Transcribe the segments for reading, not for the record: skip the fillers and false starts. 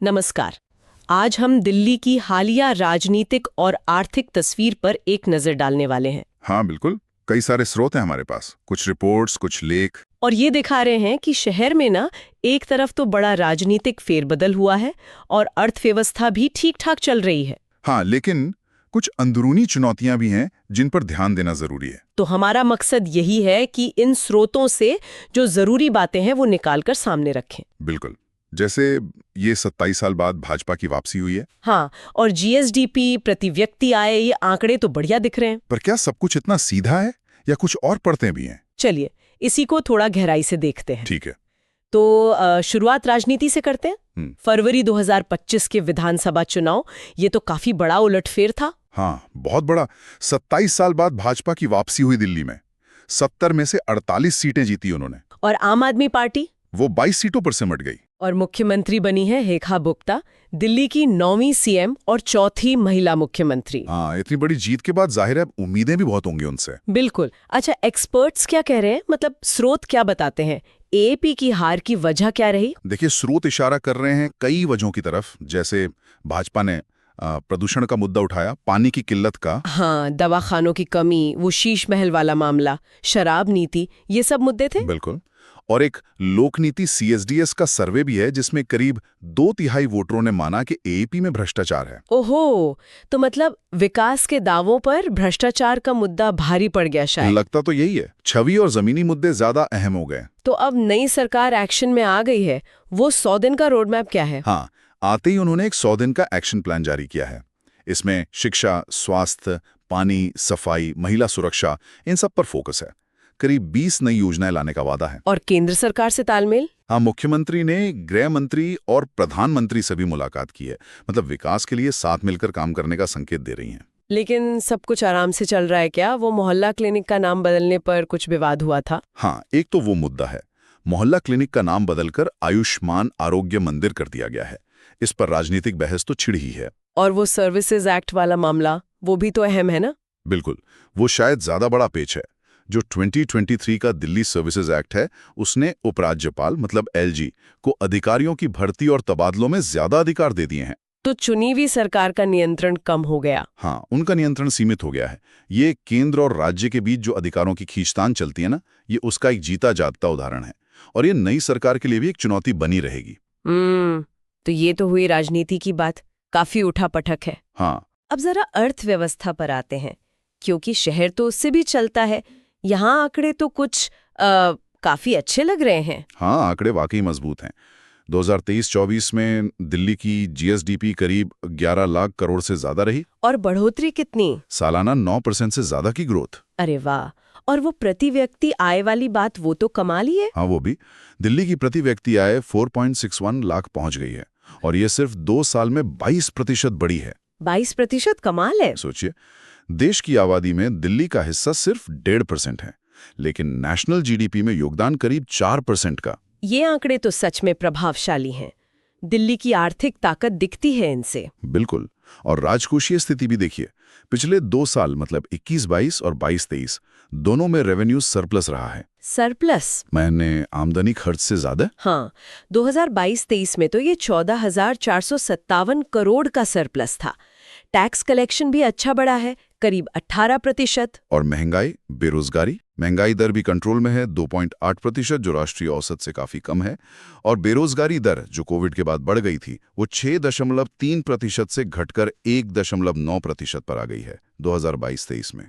नमस्कार। आज हम दिल्ली की हालिया राजनीतिक और आर्थिक तस्वीर पर एक नजर डालने वाले हैं हाँ बिल्कुल। कई सारे स्रोत हैं हमारे पास, कुछ रिपोर्ट्स, कुछ लेख। और ये दिखा रहे हैं कि शहर में ना एक तरफ तो बड़ा राजनीतिक फेरबदल हुआ है और अर्थव्यवस्था भी ठीक ठाक चल रही है। हाँ, लेकिन कुछ अंदरूनी चुनौतियां भी हैं जिन पर ध्यान देना जरूरी है। तो हमारा मकसद यही है कि इन स्रोतों से जो जरूरी बातें हैं वो निकाल कर सामने रखें। बिल्कुल। जैसे ये 27 साल बाद भाजपा की वापसी हुई है। हाँ, और जीएसडीपी, प्रति व्यक्ति आय, ये आंकड़े तो बढ़िया दिख रहे हैं। पर क्या सब कुछ इतना सीधा है या कुछ और परतें भी हैं? चलिए इसी को थोड़ा गहराई से देखते हैं। ठीक है। तो शुरुआत राजनीति से करते हैं। फरवरी 2025 के विधानसभा चुनाव, ये तो काफी बड़ा उलटफेर था। हाँ, बहुत बड़ा। 27 साल बाद भाजपा की वापसी हुई दिल्ली में। 70 में से 48 सीटें जीती उन्होंने। और आम आदमी पार्टी, वो 22 सीटों पर सिमट गई। और मुख्यमंत्री बनी है रेखा गुप्ता, दिल्ली की 9वीं सीएम और चौथी महिला मुख्यमंत्री। हाँ, इतनी बड़ी जीत के बाद जाहिर है उम्मीदें भी बहुत होंगी उनसे। बिल्कुल। अच्छा, एक्सपर्ट्स क्या कह रहे हैं, मतलब स्रोत क्या बताते हैं? एएपी की हार की वजह क्या रही? देखिए, स्रोत इशारा कर रहे हैं कई वजहों की तरफ। जैसे भाजपा ने प्रदूषण का मुद्दा उठाया, पानी की किल्लत का। हाँ, दवाखानों की कमी, वो शीश महल वाला मामला, शराब नीति, ये सब मुद्दे थे। बिल्कुल। और एक लोक नीति CSDS का सर्वे भी है जिसमें करीब 2/3 वोटरों ने माना कि एएपी में भ्रष्टाचार है। ओहो, तो मतलब विकास के दावों पर भ्रष्टाचार का मुद्दा भारी पड़ गया शायद। लगता तो यही है। छवि और जमीनी मुद्दे ज्यादा अहम हो गए। तो अब नई सरकार एक्शन में आ गई है। वो 100 दिन का रोड मैप क्या है? हाँ, आते ही उन्होंने एक 100 दिन का एक्शन प्लान जारी किया है। इसमें शिक्षा, स्वास्थ्य, पानी, सफाई, महिला सुरक्षा, इन सब पर फोकस है। करीब 20 नई योजनाएं लाने का वादा है। और केंद्र सरकार से तालमेल? हाँ, मुख्यमंत्री ने गृह मंत्री और प्रधानमंत्री से भी मुलाकात की है। मतलब विकास के लिए साथ मिलकर काम करने का संकेत दे रही हैं। लेकिन सब कुछ आराम से चल रहा है क्या? वो मोहल्ला क्लिनिक का नाम बदलने पर कुछ विवाद हुआ था। हाँ, एक तो वो मुद्दा है। मोहल्ला क्लिनिक का नाम बदलकर आयुष्मान आरोग्य मंदिर कर दिया गया है। इस पर राजनीतिक बहस तो छिड़ ही है। और वो सर्विसेज एक्ट वाला मामला, वो भी तो अहम है ना? बिल्कुल। वो शायद ज्यादा बड़ा पेच है। जो 2023 का दिल्ली सर्विसेज एक्ट है, उसने उपराज्यपाल मतलब LG को अधिकारियों की भर्ती और तबादलों में ज्यादा अधिकार दे दिए हैं। तो चुनी हुई सरकार का नियंत्रण कम हो गया। हाँ, उनका नियंत्रण सीमित हो गया है। ये केंद्र और राज्य के बीच जो अधिकारों की खींचतान चलती है ना, ये उसका एक जीता जागता उदाहरण है। और ये नई सरकार के लिए भी एक चुनौती बनी रहेगी। तो ये तो हुई राजनीति की बात, काफी उठापटक है। हाँ, अब जरा अर्थव्यवस्था पर आते हैं, क्योंकि शहर तो उससे भी चलता है। यहाँ आंकड़े तो कुछ काफी अच्छे लग रहे हैं। हाँ, आंकड़े वाकई मजबूत हैं। 2023-24 में दिल्ली की GSDP करीब 11 लाख करोड़ से ज्यादा रही। और बढ़ोतरी कितनी? सालाना 9% से ज्यादा की ग्रोथ। अरे वाह। और वो प्रति व्यक्ति आय वाली बात, वो तो कमाल ही है। हाँ, वो भी। दिल्ली की प्रति व्यक्ति आय 4.61 लाख पहुंच गई है। और ये सिर्फ 2 साल में 22% बढ़ी है। 22% कमाल है। सोचिए, देश की आबादी में दिल्ली का हिस्सा सिर्फ 1.5% है, लेकिन नेशनल GDP में योगदान करीब 4% का। ये आंकड़े तो सच में प्रभावशाली हैं। दिल्ली की आर्थिक ताकत दिखती है इनसे। बिल्कुल। और राजकोषीय स्थिति भी देखिए। पिछले 2 साल मतलब 21-22 और 22-23 दोनों में रेवेन्यू सरप्लस रहा है। सरप्लस? मैंने आमदनी खर्च से ज्यादा। हाँ, 2022-23 में तो ये 14,457 करोड़ का सरप्लस था। टैक्स कलेक्शन भी अच्छा बढ़ा है, करीब 18%। और महंगाई, बेरोजगारी, महंगाई दर भी कंट्रोल में है, 2.8%, जो राष्ट्रीय औसत से काफी कम है। और बेरोजगारी दर, जो कोविड के बाद बढ़ गई थी, वो 6.3% से घटकर 1.9% पर आ गई है 2022-23 में।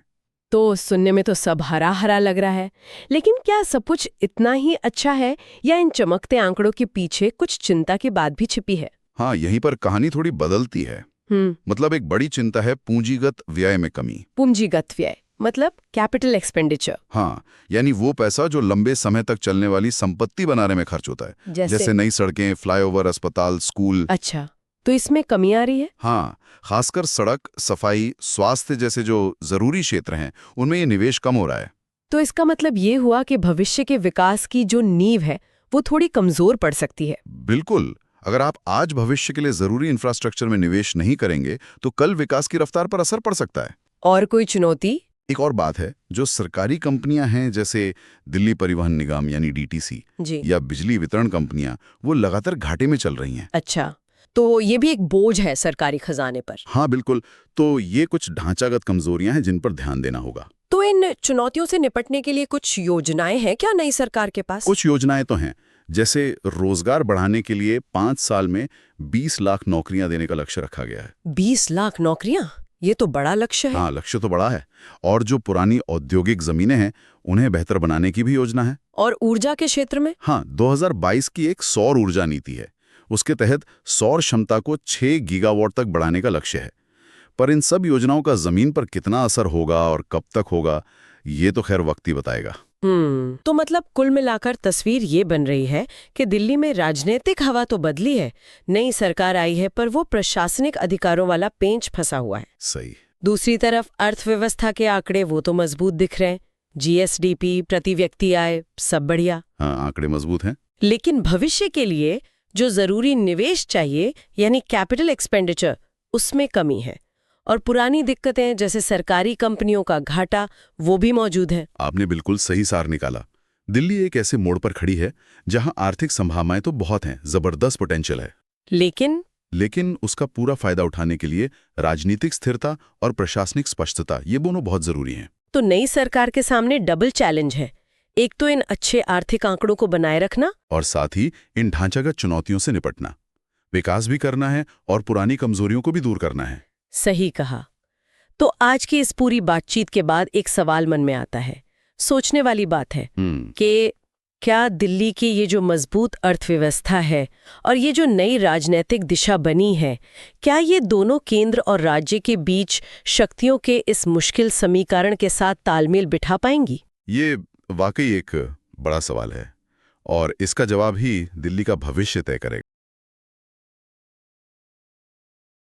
तो सुनने में तो सब हरा हरा लग रहा है, लेकिन क्या सब कुछ इतना ही अच्छा है, या इन चमकते आंकड़ों के पीछे कुछ चिंता की बात भी छिपी है? हाँ, यहीं पर कहानी थोड़ी बदलती है। मतलब एक बड़ी चिंता है पूंजीगत व्यय में कमी। पूंजीगत व्यय मतलब कैपिटल एक्सपेंडिचर? हाँ, यानी वो पैसा जो लंबे समय तक चलने वाली संपत्ति बनाने में खर्च होता है। जैसे नई सड़कें, फ्लाईओवर, अस्पताल, स्कूल। अच्छा, तो इसमें कमी आ रही है? हाँ, खासकर सड़क, सफाई, स्वास्थ्य जैसे जो जरूरी क्षेत्र हैं, उनमें ये निवेश कम हो रहा है। तो इसका मतलब ये हुआ कि भविष्य के विकास की जो नींव है वो थोड़ी कमजोर पड़ सकती है। बिल्कुल। अगर आप आज भविष्य के लिए जरूरी इंफ्रास्ट्रक्चर में निवेश नहीं करेंगे तो कल विकास की रफ्तार पर असर पड़ सकता है। और कोई चुनौती? एक और बात है, जो सरकारी कंपनियां हैं जैसे दिल्ली परिवहन निगम यानी DTC जी। या बिजली वितरण कंपनियां, वो लगातार घाटे में चल रही हैं। अच्छा, तो ये भी एक बोझ है सरकारी खजाने पर। हाँ बिल्कुल, तो ये कुछ ढांचागत कमजोरियां हैं जिन पर ध्यान देना होगा। तो इन चुनौतियों से निपटने के लिए कुछ योजनाएं हैं क्या नई सरकार के पास? कुछ योजनाएं तो हैं, जैसे रोजगार बढ़ाने के लिए 5 साल में 20 लाख नौकरियां देने का लक्ष्य रखा गया है। 20 लाख नौकरियां? ये तो बड़ा लक्ष्य है। हाँ, लक्ष्य तो बड़ा है। और जो पुरानी औद्योगिक जमीनें हैं उन्हें बेहतर बनाने की भी योजना है। और ऊर्जा के क्षेत्र में? हाँ, 2022 की एक सौर ऊर्जा नीति है। उसके तहत सौर क्षमता को 6 गीगावाट तक बढ़ाने का लक्ष्य है। पर इन सब योजनाओं का जमीन पर कितना असर होगा और कब तक होगा, ये तो खैर वक्त ही बताएगा। तो मतलब कुल मिलाकर तस्वीर ये बन रही है कि दिल्ली में राजनीतिक हवा तो बदली है, नई सरकार आई है, पर वो प्रशासनिक अधिकारों वाला पेंच फंसा हुआ है। सही। दूसरी तरफ अर्थव्यवस्था के आंकड़े वो तो मजबूत दिख रहे हैं, जीएसडीपी, प्रति व्यक्ति आय, सब बढ़िया। हाँ, आंकड़े मजबूत हैं। लेकिन भविष्य के लिए जो जरूरी निवेश चाहिए, यानी कैपिटल एक्सपेंडिचर, उसमें कमी है। और पुरानी दिक्कतें जैसे सरकारी कंपनियों का घाटा, वो भी मौजूद है। आपने बिल्कुल सही सार निकाला। दिल्ली एक ऐसे मोड़ पर खड़ी है जहां आर्थिक संभावनाएं तो बहुत हैं, जबरदस्त पोटेंशियल है, लेकिन उसका पूरा फायदा उठाने के लिए राजनीतिक स्थिरता और प्रशासनिक स्पष्टता, ये दोनों बहुत जरूरी हैं। तो नई सरकार के सामने डबल चैलेंज है। एक तो इन अच्छे आर्थिक आंकड़ों को बनाए रखना, और साथ ही इन ढांचागत चुनौतियों से निपटना। विकास भी करना है और पुरानी कमजोरियों को भी दूर करना है। सही कहा। तो आज की इस पूरी बातचीत के बाद एक सवाल मन में आता है, सोचने वाली बात है कि क्या दिल्ली की ये जो मजबूत अर्थव्यवस्था है और ये जो नई राजनीतिक दिशा बनी है, क्या ये दोनों केंद्र और राज्य के बीच शक्तियों के इस मुश्किल समीकरण के साथ तालमेल बिठा पाएंगी? ये वाकई एक बड़ा सवाल है और इसका जवाब ही दिल्ली का भविष्य तय करेगा।